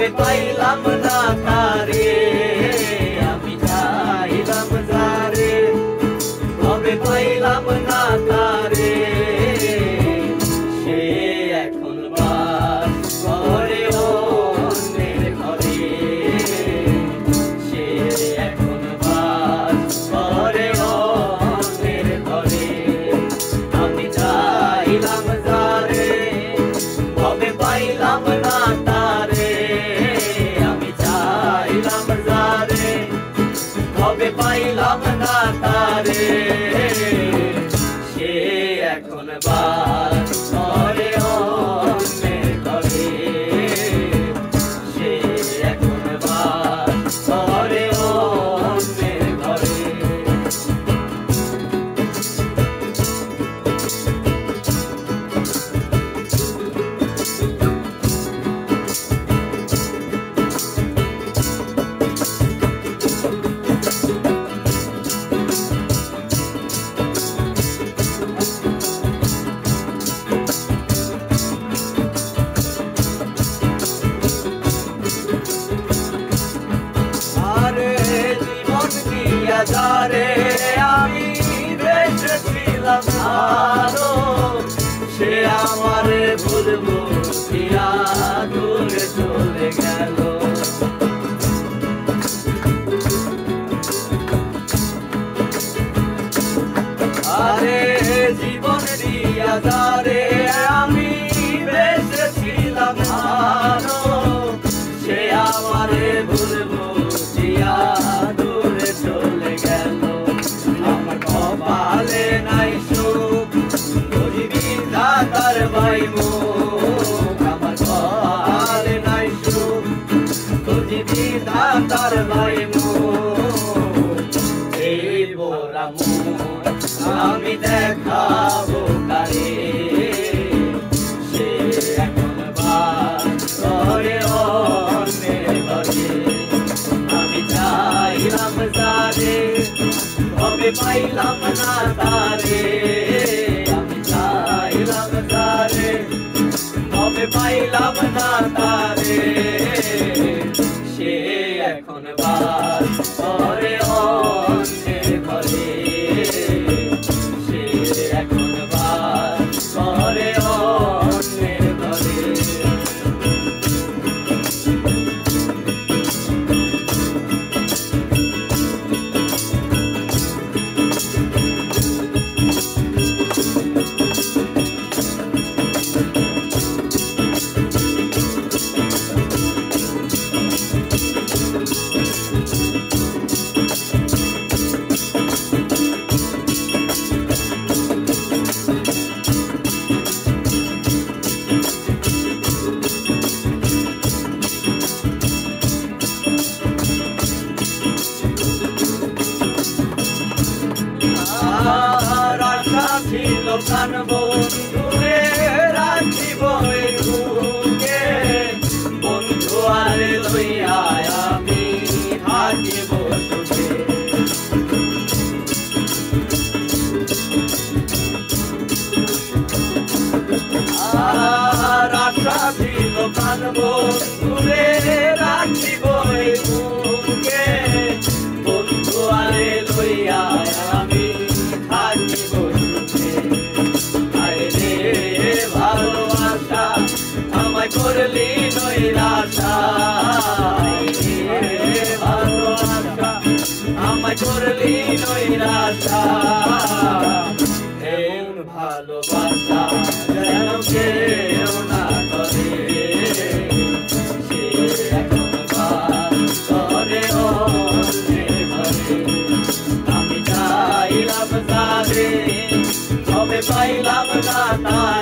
কবে পাইলাম না তারে, আমি চাইলাম যারে, কবে পাইলাম না তারে, সে এখন বাস করে অন্যের ঘরে, সে এখন বাস করে অন্যের ঘরে। আমি চাইলাম যারে, কবে পাইলাম না তারে, আমি চাইলাম যারে, কবে পাইলাম না তারে, সে এখন বাস করে অন্যের ঘরে, সে এখন বাস করে অন্যের ঘরে। যারে আমি বেঁচেছিলাম ভালো, সে আমারে ভুলবো দিয়া দূরে চলে গেল। আরে জীবন দিয়া যারে আমি বেঁচেছিলাম ভালো, সে আমারে ভুলবো দিয়া দূরে চলে গেল। আমার কপালে নাই সুখ, বুঝবি দাদার ভাই মুখ, আমার কপালে নাই সুখ, বুঝবি দাদার ভাই মুখ। এই বোরা মুখ আমি দেখাবো কারে, সে এখন বাস করে অন্যের ঘরে। আমি চাইলাম যারে, কবে পাইলাম না তারে, আমি চাইলাম যারে, কবে পাইলাম না তারে, সে এখন বাস করে অন্যের ঘরে, সে এখন বাস করে অন্যের ঘরে। ছিল প্রাণ বন্ধুরে রাখিব এই বুকে, বন্ধু আরে লইয়া আমি থাকিব সুখে। আর আশা ছিল প্রাণ বন্ধুরে রাখিব এই বুকে, বন্ধু আরে লইয়া আমি থাকিব সুখে। আরে ভালোবাসা আমায় করলি নৈরাশা, ভালোবাসা আমায় করলি নৈরাশা। এমন ভালোবাসা যেন কেউ না করে, সে এখন বাস করে অন্যের ঘরে। আমি চাইলাম যারে, কবে পাইলাম না তারে,